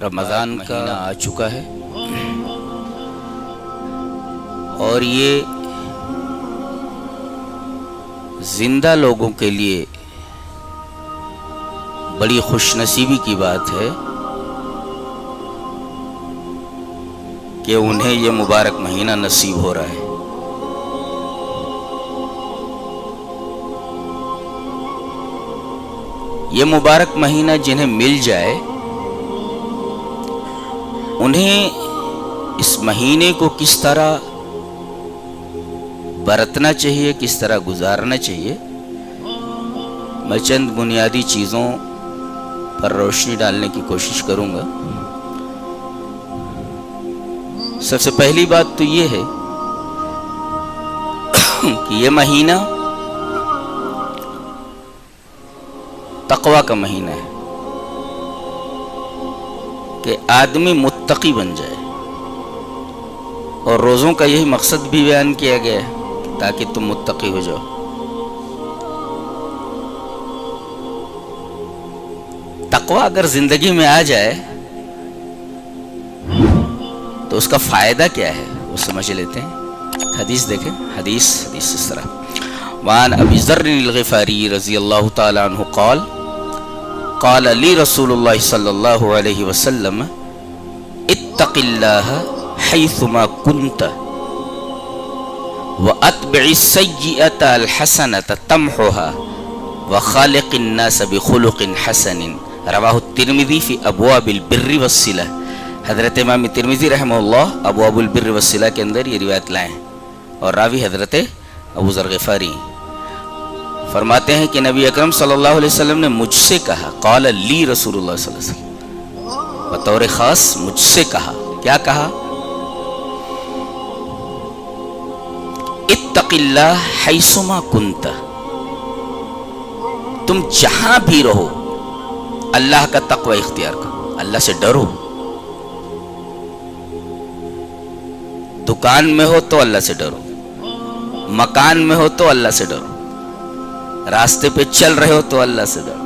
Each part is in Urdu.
رمضان کا مہینہ آ چکا ہے اور یہ زندہ لوگوں کے لیے بڑی خوش نصیبی کی بات ہے کہ انہیں یہ مبارک مہینہ نصیب ہو رہا ہے۔ یہ مبارک مہینہ جنہیں مل جائے انہیں اس مہینے کو کس طرح برتنا چاہیے، کس طرح گزارنا چاہیے، میں چند بنیادی چیزوں پر روشنی ڈالنے کی کوشش کروں گا۔ سب سے پہلی بات تو یہ ہے کہ یہ مہینہ تقوی کا مہینہ ہے کہ آدمی متقی بن جائے، اور روزوں کا یہی مقصد بھی بیان کیا گیا ہے تاکہ تم متقی ہو جاؤ۔ تقوی اگر زندگی میں آ جائے تو اس کا فائدہ کیا ہے وہ سمجھ لیتے ہیں۔ حدیث دیکھیں، حدیث اس طرح: وعن ابی ذر الغفاری رضی اللہ تعالی عنہ قال قال لی رسول اللہ صلی اللہ علیہ وسلم اتق اللہ حیثما کنت واتبع السیئۃ الحسنۃ تمحها وخالق الناس بخلق حسن، رواہ الترمذی فی ابواب البر والصلہ۔ حضرت امام ترمذی رحمہ اللہ ابواب البر والصلہ کے اندر یہ روایت لائے ہیں، اور راوی حضرت ابو ذر غفاری فرماتے ہیں کہ نبی اکرم صلی اللہ علیہ وسلم نے مجھ سے کہا، قال لی رسول اللہ صلی اللہ علیہ وسلم، بطور خاص مجھ سے کہا، کیا کہا؟ اتق اللہ حیثما کنت، تم جہاں بھی رہو اللہ کا تقوی اختیار کرو، اللہ سے ڈرو۔ دکان میں ہو تو اللہ سے ڈرو، مکان میں ہو تو اللہ سے ڈرو، راستے پہ چل رہے ہو تو اللہ سے ڈرو،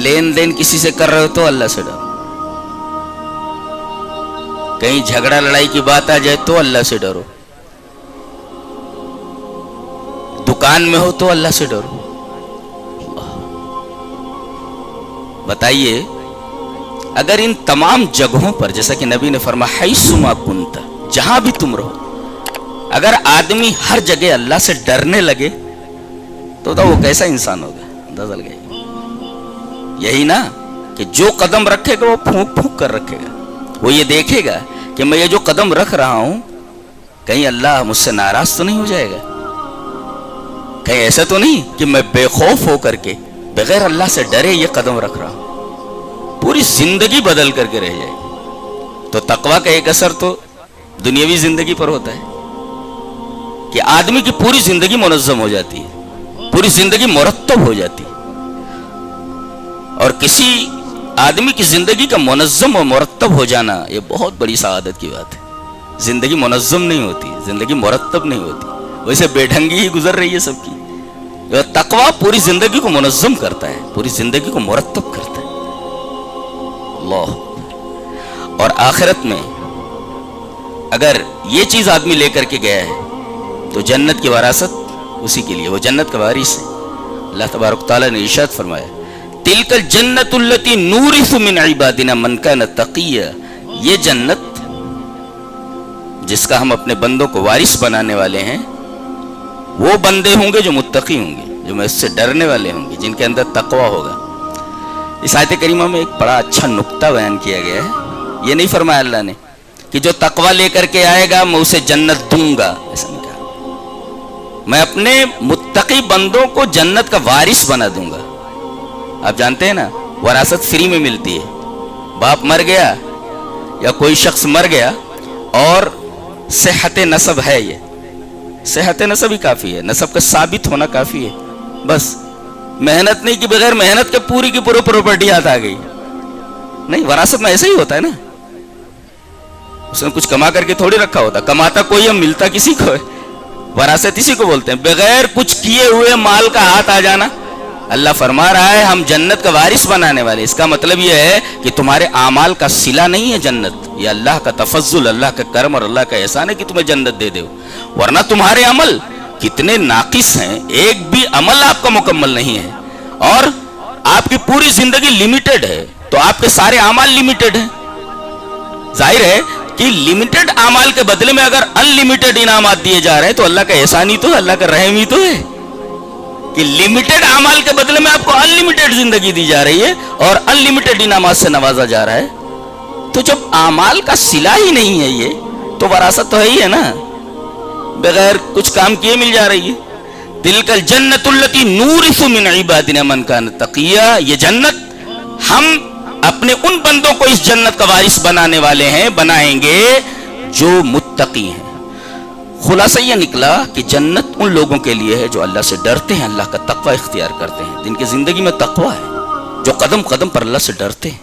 لین دین کسی سے کر رہے ہو تو اللہ سے ڈرو، کہیں جھگڑا لڑائی کی بات آ جائے تو اللہ سے ڈرو، دکان میں ہو تو اللہ سے ڈرو۔ بتائیے اگر ان تمام جگہوں پر، جیسا کہ نبی نے فرمایا حیثما کنت، جہاں بھی تم رہو، اگر آدمی ہر جگہ اللہ سے ڈرنے لگے تو وہ کیسا انسان ہوگا، اندازہ لگائیے۔ یہی نا کہ جو قدم رکھے گا وہ پھونک پھونک کر رکھے گا، وہ یہ دیکھے گا کہ میں یہ جو قدم رکھ رہا ہوں کہیں اللہ مجھ سے ناراض تو نہیں ہو جائے گا، کہیں ایسا تو نہیں کہ میں بے خوف ہو کر کے بغیر اللہ سے ڈرے یہ قدم رکھ رہا ہوں، پوری زندگی بدل کر کے رہ جائے گی۔ تو تقوی کا ایک اثر تو دنیاوی زندگی پر ہوتا ہے کہ آدمی کی پوری زندگی منظم ہو جاتی ہے، پوری زندگی مرتب ہو جاتی ہے، اور کسی آدمی کی زندگی کا منظم اور مرتب ہو جانا یہ بہت بڑی سعادت کی بات ہے۔ زندگی منظم نہیں ہوتی، زندگی مرتب نہیں ہوتی، ویسے بے ڈھنگی ہی گزر رہی ہے سب کی۔ تقوی پوری زندگی کو منظم کرتا ہے، پوری زندگی کو مرتب کرتا ہے۔ اللہ، اور آخرت میں اگر یہ چیز آدمی لے کر کے گیا ہے تو جنت کی وراثت اسی کے لیے، وہ جنت کا وارث ہے۔ اللہ تبارک تعالیٰ نے ارشاد فرمایا تلک الجنت التی نورث من عبادنا من کان تقیا، یہ جنت جس کا ہم اپنے بندوں کو وارث بنانے والے ہیں وہ بندے ہوں گے جو متقی ہوں گے، جو میں اس سے ڈرنے والے ہوں گے، جن کے اندر تقوی ہوگا۔ اس آیت کریمہ میں ایک بڑا اچھا نقطہ بیان کیا گیا ہے، یہ نہیں فرمایا اللہ نے کہ جو تقوی لے کر کے آئے گا میں اسے جنت دوں گا، ایسا نہیں کہا، میں اپنے متقی بندوں کو جنت کا وارث بنا دوں گا۔ آپ جانتے ہیں نا وراثت فری میں ملتی ہے، باپ مر گیا یا کوئی شخص مر گیا اور صحت نسب ہے، یہ صحت نسب ہی کافی ہے، نسب کا ثابت ہونا کافی ہے، بس محنت نہیں کہ بغیر محنت کے پوری کی پوری پراپرٹی ہاتھ آ گئی، نہیں، وراثت میں ایسا ہی ہوتا ہے نا، اس نے کچھ کما کر کے تھوڑی رکھا ہوتا، کماتا کوئی ہے ملتا کسی کو ہے، وراثت اسی کو بولتے ہیں، بغیر کچھ کیے ہوئے مال کا ہاتھ آ جانا، اللہ فرما رہا ہے ہم جنت کا وارث بنانے والے. اس کا مطلب یہ ہے کہ تمہارے اعمال کا صلہ نہیں ہے جنت. یہ اللہ کا تفضل، اللہ کا کرم اور اللہ کا احسان ہے کہ تمہیں جنت دے دے. ورنہ تمہارے عمل کتنے ناقص ہیں، ایک بھی عمل آپ کا مکمل نہیں ہے، اور آپ کی پوری زندگی لمیٹڈ ہے، تو آپ کے سارے اعمال لمیٹڈ ہیں. ظاہر ہے کہ لمیٹڈ اعمال کے بدلے میں اگر ان لمیٹڈ انعامات دیے جا رہے ہیں تو اللہ کا احسان ہی تو ہے، اللہ کا رحم ہی تو ہے کہ لمیٹڈ اعمال کے بدلے میں آپ کو ان لمیٹڈ زندگی دی جا رہی ہے اور ان لمیٹڈ انعامات سے نوازا جا رہا ہے. تو جب اعمال کا صلہ ہی نہیں ہے یہ تو وراثت تو ہے ہی ہے نا، بغیر کچھ کام کیے مل جا رہی ہے. تلک الجنت التی نورث من عبادنا من کان تقیا، یہ جنت ہم اپنے ان بندوں کو اس جنت کا وارث بنانے والے ہیں، بنائیں گے جو متقی ہیں. خلاصہ یہ نکلا کہ جنت ان لوگوں کے لیے ہے جو اللہ سے ڈرتے ہیں، اللہ کا تقوی اختیار کرتے ہیں، جن کی زندگی میں تقوی ہے، جو قدم قدم پر اللہ سے ڈرتے ہیں.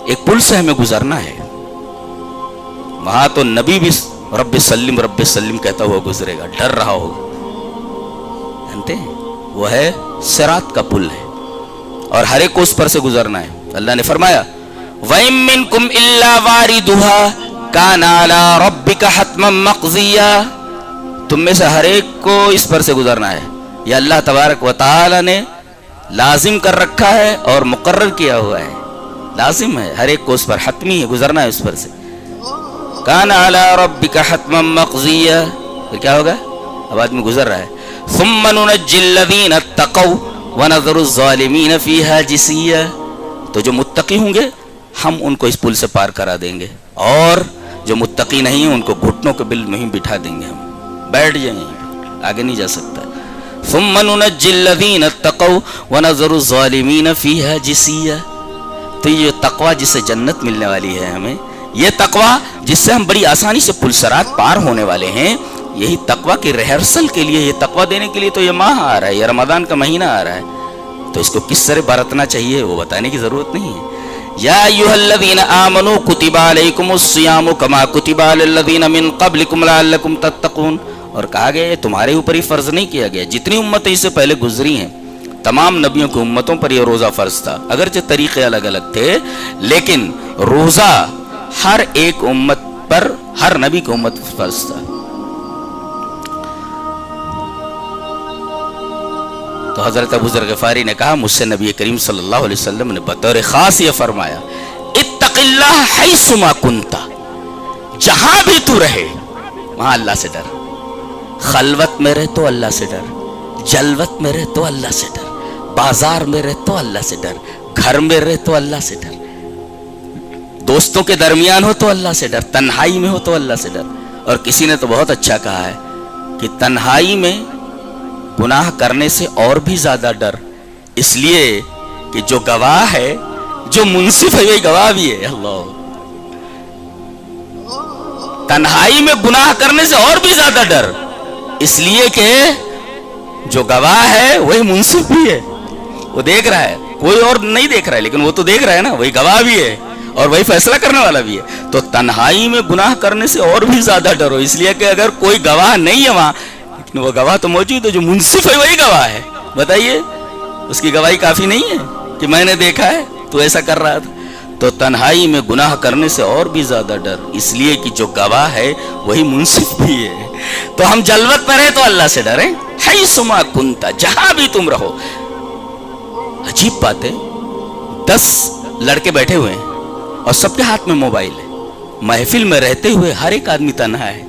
ایک پل سے ہمیں گزرنا ہے، وہاں تو نبی بھی رب سلم کہتا ہوا گزرے گا، ڈر رہا ہوگا. جانتے ہیں وہ ہے صراط کا پل ہے، اور ہر ایک کو اس پر سے گزرنا ہے. اللہ نے فرمایا وَإِن مِّنكُمْ إِلَّا وَارِدُهَا كَانَ عَلَىٰ رَبِّكَ حَتْمًا مَّقْضِيًّا، تم میں سے ہر ایک کو اس پر سے گزرنا ہے. یہ اللہ تبارک و تعالی نے لازم کر رکھا ہے اور مقرر کیا ہوا ہے، لازم ہے ہر ایک کو اس پر، حتمی ہے، گزرنا ہے اس پر سے. كَانَ عَلَىٰ رَبِّكَ حَتْمًا مَّقْضِيًّا، پھر کیا ہوگا؟ اب آدمی گزر رہا ہے. ثُمَّ نُنَجِّي الَّذِينَ اتَّقَوْا وَنَذَرُ الظَّالِمِينَ فِيهَا جِثِيًّا، تو جو متقی ہوں گے ہم ان کو اس پل سے پار کرا دیں گے، اور جو متقی نہیں ہیں ان کو گھٹنوں کے بل میں ہی بٹھا دیں گے، ہم بیٹھ جائیں گے، آگے نہیں جا سکتا. ثُمَّ نُنَجِّي الَّذِينَ اتَّقَوْا وَنَذَرُ الظَّالِمِينَ فِيهَا جِثِيًّا. تو یہ تقوی جس سے جنت ملنے والی ہے ہمیں، یہ تقوی جس سے ہم بڑی آسانی سے پل صراط پار ہونے والے ہیں، یہی تقوی کی ریہرسل کے لیے، یہ تقوی دینے کے لیے تو یہ ماہ آ رہا ہے، یہ رمضان کا مہینہ آ رہا ہے. تو اس کو کس طرح برتنا چاہیے وہ بتانے کی ضرورت نہیں ہے. یا ایھا الذین آمنوا کتب علیکم الصیام کما کتب علی الذین من قبلکم لعلکم تتقون، اور کہا گیا یہ تمہارے اوپر ہی فرض نہیں کیا گیا، جتنی امتیں اس سے پہلے گزری ہیں تمام نبیوں کی امتوں پر یہ روزہ فرض تھا. اگرچہ طریقے الگ الگ تھے لیکن روزہ ہر ایک امت پر، ہر نبی کی امت پر فرض تھا. تو حضرت ابو ذر غفاری نے کہا مجھ سے نبی کریم صلی اللہ علیہ وسلم نے بطور خاص یہ فرمایا اتق اللہ حیثما کنت، جہاں بھی تو رہے وہاں اللہ سے ڈر. خلوت میں رہ تو اللہ سے ڈر، جلوت میں رہ تو اللہ سے ڈر، بازار میں رہ تو اللہ سے ڈر، گھر میں رہ تو اللہ سے ڈر، دوستوں کے درمیان ہو تو اللہ سے ڈر، تنہائی میں ہو تو اللہ سے ڈر. اور کسی نے تو بہت اچھا کہا ہے کہ تنہائی میں گناہ کرنے سے اور بھی زیادہ ڈر، اس لیے کہ جو گواہ ہے، جو منصف ہے وہی گواہ بھی ہے. اللہ، تنہائی میں گناہ کرنے سے اور بھی زیادہ ڈر، اس لیے کہ جو گواہ ہے وہی منصف بھی ہے، وہ دیکھ رہا ہے، کوئی اور نہیں دیکھ رہا ہے لیکن وہ تو دیکھ رہا ہے نا، وہی گواہ بھی ہے اور وہی فیصلہ کرنے والا بھی ہے. تو تنہائی میں گناہ کرنے سے اور بھی زیادہ ڈرو، اس لیے کہ اگر کوئی گواہ نہیں ہے وہاں، وہ گواہ تو موجود ہے، جو منصف ہے وہی گواہ ہے. بتائیے اس کی گواہی کافی نہیں ہے کہ میں نے دیکھا ہے تو ایسا کر رہا تھا. تو تنہائی میں گناہ کرنے سے اور بھی زیادہ ڈر، اس لیے کہ جو گواہ ہے وہی منصف بھی ہے. تو ہم جلوت میں رہے تو اللہ سے ڈریں، حیثما کنت، جہاں بھی تم رہو. عجیب بات ہے، 10 لڑکے بیٹھے ہوئے ہیں اور سب کے ہاتھ میں موبائل ہے، محفل میں رہتے ہوئے ہر ایک آدمی تنہا ہے،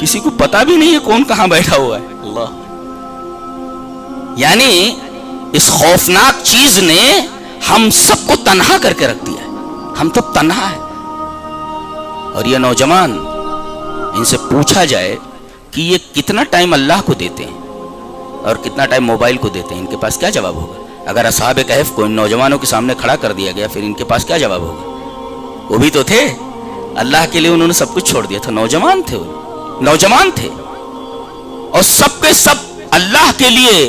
کسی کو پتا بھی نہیں ہے کون کہاں بیٹھا ہوا ہے. اللہ، یعنی اس خوفناک چیز نے ہم سب کو تنہا کر کے رکھ دیا ہے، ہم تو تنہا ہے. اور یہ نوجوان، ان سے پوچھا جائے کہ یہ کتنا ٹائم اللہ کو دیتے ہیں اور کتنا ٹائم موبائل کو دیتے ہیں، ان کے پاس کیا جواب ہوگا؟ اگر اصحاب کہف کو ان نوجوانوں کے سامنے کھڑا کر دیا گیا پھر ان کے پاس کیا جواب ہوگا؟ وہ بھی تو تھے اللہ کے لیے، انہوں نے سب کچھ چھوڑ دیا تھا، نوجوان تھے، نوجوان تھے، اور سب کے سب اللہ کے لیے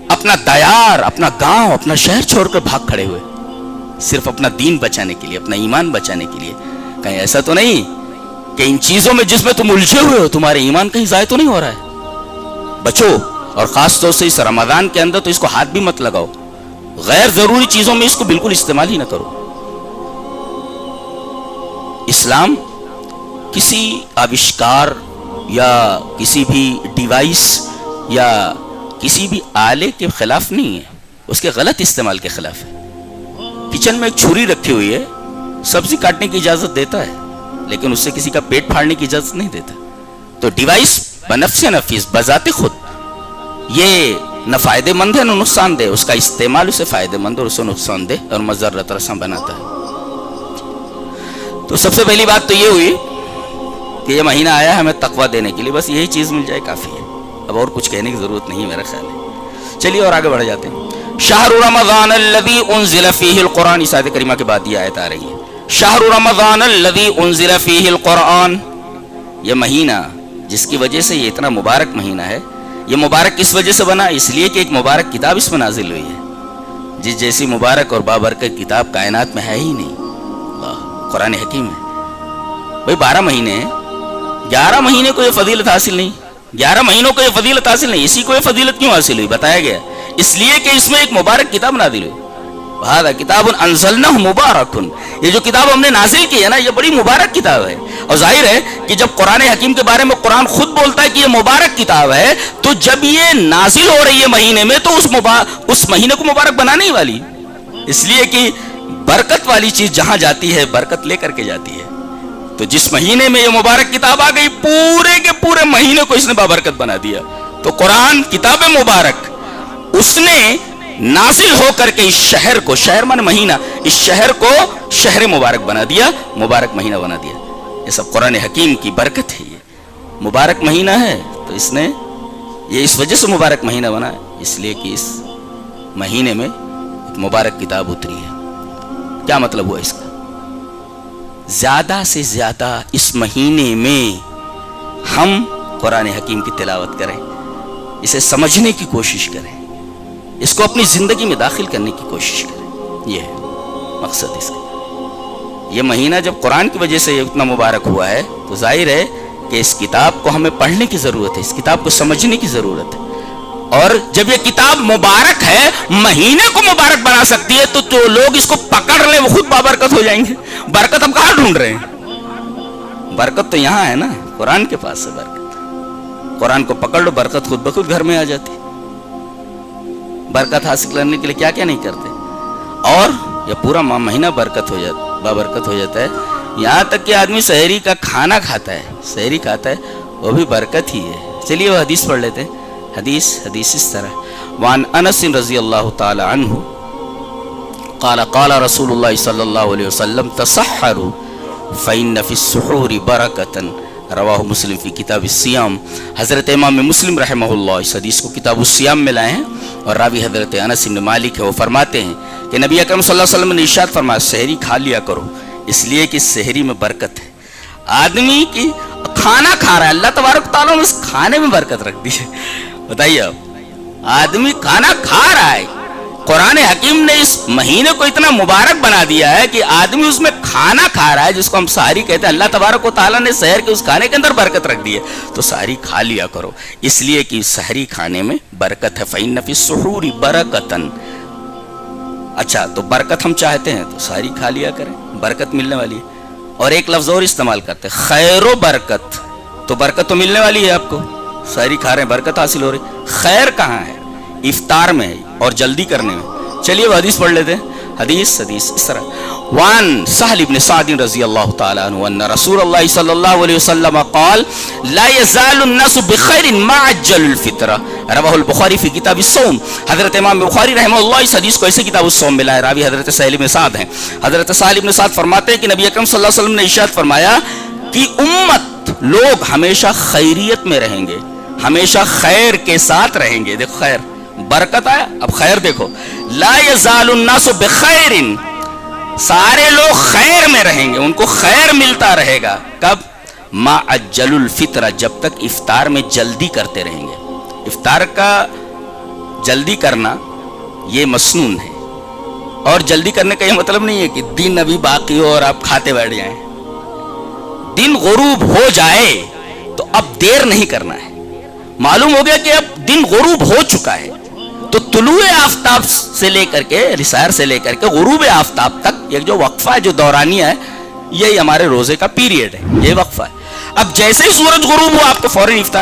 اپنا دیار، اپنا گاؤں، اپنا شہر چھوڑ کر بھاگ کھڑے ہوئے، صرف اپنا دین بچانے کے لیے، اپنا ایمان بچانے کے لیے. کہیں ایسا تو نہیں کہ ان چیزوں میں جس میں تم الجھے ہوئے ہو تمہارے ایمان کہیں ضائع تو نہیں ہو رہا ہے، بچو. اور خاص طور سے اس رمضان کے اندر تو اس کو ہاتھ بھی مت لگاؤ، غیر ضروری چیزوں میں اس کو بالکل استعمال ہی نہ کرو. اسلام کسی آوشکار یا کسی بھی ڈیوائس یا کسی بھی آلے کے خلاف نہیں ہے، اس کے غلط استعمال کے خلاف ہے. کچن میں ایک چھری رکھی ہوئی ہے، سبزی کاٹنے کی اجازت دیتا ہے لیکن اس سے کسی کا پیٹ پھاڑنے کی اجازت نہیں دیتا. تو ڈیوائس بنفس نفیس بذات خود یہ نہ فائدہ مند ہے نہ نقصان دہ، اس کا استعمال اسے فائدہ مند اور اسے نقصان دہ اور مضرت رساں بناتا ہے. تو سب سے پہلی بات تو یہ ہوئی کہ یہ مہینہ آیا ہے ہمیں تقویٰ دینے کے لیے، بس یہی چیز مل جائے کافی ہے، اب اور کچھ کہنے کی ضرورت نہیں ہے میرا خیال ہے. چلیے اور آگے بڑھ جاتے ہیں. شہر رمضان الذی انزل فیہ القرآن، اس آیت کریمہ کے بعد یہ آیت آ رہی ہے. شہر رمضان الذی انزل فیہ القرآن، یہ مہینہ جس کی وجہ سے یہ اتنا مبارک مہینہ ہے. یہ مبارک کس وجہ سے بنا؟ اس لیے کہ ایک مبارک کتاب اس میں نازل ہوئی ہے، جس جیسی مبارک اور بابرکت کتاب کائنات میں ہے ہی نہیں. قرآن حکیم ہے. بھئی 12 مہینے ہیں، 11 مہینے کو یہ فضیلت حاصل نہیں، 11 مہینوں کو یہ فضیلت حاصل نہیں. اسی کو یہ فضیلت کیوں حاصل ہوئی؟ بتایا گیا اس لیے کہ اس میں ایک مبارک کتاب نازل ہوئی. ہذا کتاب انزلنہ مبارک، یہ جو کتاب ہم نے نازل کی ہے نا یہ بڑی مبارک کتاب ہے. اور ظاہر ہے کہ جب قرآن حکیم کے بارے میں قرآن خود بولتا ہے کہ یہ مبارک کتاب ہے، تو جب یہ نازل ہو رہی ہے مہینے میں تو اس مہینے کو مبارک بنانے ہی والی، اس لیے کہ برکت والی چیز جہاں جاتی ہے برکت لے کر کے جاتی ہے. تو جس مہینے میں یہ مبارک کتاب آ گئی پورے کے پورے مہینے کو اس نے بابرکت بنا دیا. تو قرآن کتاب مبارک اس نے نازل ہو کر کے اس شہر کو، شہر مانے مہینہ، اس شہر کو شہر مبارک بنا دیا، مبارک مہینہ بنا دیا. یہ سب قرآن حکیم کی برکت ہے. یہ مبارک مہینہ ہے تو اس نے یہ اس وجہ سے مبارک مہینہ بنا ہے، اس لیے کہ اس مہینے میں ایک مبارک کتاب اتری ہے. کیا مطلب ہوا اس کا؟ زیادہ سے زیادہ اس مہینے میں ہم قرآن حکیم کی تلاوت کریں، اسے سمجھنے کی کوشش کریں، اس کو اپنی زندگی میں داخل کرنے کی کوشش کریں. یہ ہے مقصد اس کا. یہ مہینہ جب قرآن کی وجہ سے یہ اتنا مبارک ہوا ہے تو ظاہر ہے کہ اس کتاب کو ہمیں پڑھنے کی ضرورت ہے، اس کتاب کو سمجھنے کی ضرورت ہے. اور جب یہ کتاب مبارک ہے، مہینے کو مبارک بنا سکتی ہے، تو جو لوگ اس کو پکڑ لیں وہ خود بابرکت ہو جائیں گے. برکت ہم کہاں ڈھونڈ رہے ہیں؟ برکت تو یہاں ہے نا، قرآن کے پاس ہے برکت. قرآن کو پکڑ لو، برکت خود بخود گھر میں آ جاتی. برکت حاصل کرنے کے لیے کیا کیا نہیں کرتے، اور یہ پورا مہینہ برکت ہو جاتا، بابرکت ہو جاتا ہے. یہاں تک کہ آدمی سحری کا کھانا کھاتا ہے، سحری کھاتا ہے، وہ بھی برکت ہی ہے. چلیے وہ حدیث پڑھ لیتے ہیں. حدیث اس طرح، وعن انس رضی اللہ تعالی عنہ قال قال رسول اللہ صلی اللہ علیہ وسلم تصحروا فإن في السحور برکة، رواہ مسلم فی کتاب الصیام. حضرت امام مسلم رحمہ اللہ اس حدیث کو کتاب الصیام میں لائے ہیں، اور راوی حضرت انس بن مالک ہے. وہ فرماتے ہیں کہ نبی اکرم صلی اللہ علیہ وسلم نے ارشاد فرمایا سحری کھا لیا کرو، اس لیے کہ سحری میں برکت ہے. آدمی کی کھانا کھا رہا ہے، اللہ تبارک تعالیٰ نے اس کھانے میں برکت رکھ دی ہے. بتائیے اب آدمی کھانا کھا رہا ہے، قرآن حکیم نے اس مہینے کو اتنا مبارک بنا دیا ہے کہ آدمی اس میں کھانا کھا رہا ہے، جس کو ہم سحری کہتے ہیں. اللہ تبارک و تعالیٰ نے سحر کے اس کھانے کے اندر برکت رکھ دی ہے، تو سحری کھا لیا کرو، اس لیے کہ سحری کھانے میں برکت ہے. فإن فی السحور برکة. اچھا تو برکت ہم چاہتے ہیں تو سحری کھا لیا کریں، برکت ملنے والی ہے. اور ایک لفظ اور استعمال کرتے ہیں، خیر و برکت. تو برکت تو ملنے والی ہے آپ کو، سحری کھا رہے ہیں برکت حاصل ہو رہی. خیر کہاں ہے؟ افطار میں اور جلدی کرنے میں. چلیے وہ حدیث پڑھ لیتے ہیں. حدیث اس طرح، وان سہل ابن سعد رضی اللہ تعالی عنہ ان رسول اللہ صلی اللہ علیہ وسلم قال لا يزال الناس بخیر ما عجل الفطر، رواہ البخاری فی کتاب الصوم. حضرت امام بخاری رحمہ اللہ اس حدیث کو ایسے کتاب الصوم میں لائے. راوی حضرت سہل ابن سعد ہیں. حضرت سہل ابن سعد فرماتے ہیں کہ نبی اکرم صلی اللہ علیہ وسلم نے ارشاد فرمایا کہ امت لوگ ہمیشہ خیریت میں رہیں گے، ہمیشہ خیر کے ساتھ رہیں گے. دیکھو خیر، برکت آیا، اب خیر دیکھو. لا یزال الناس بخیر، سارے لوگ خیر میں رہیں گے، ان کو خیر ملتا رہے گا. کب؟ ما عجل الفطر، جب تک افطار میں جلدی کرتے رہیں گے. افطار کا جلدی کرنا یہ مسنون ہے، اور جلدی کرنے کا یہ مطلب نہیں ہے کہ دن ابھی باقی ہو اور آپ کھاتے بیٹھ جائیں. دن غروب ہو جائے تو اب دیر نہیں کرنا ہے. معلوم ہو گیا کہ اب دن غروب ہو چکا ہے, تو طلوع آفتاب سے لے کر کے سحر سے لے کر کے غروب آفتاب تک یہ جو وقفہ ہے, جو دورانیہ ہے, یہی ہمارے روزے کا پیریڈ ہے, یہ وقفہ ہے. اب جیسے ہی سورج غروب ہوا آپ کو فوراً افطار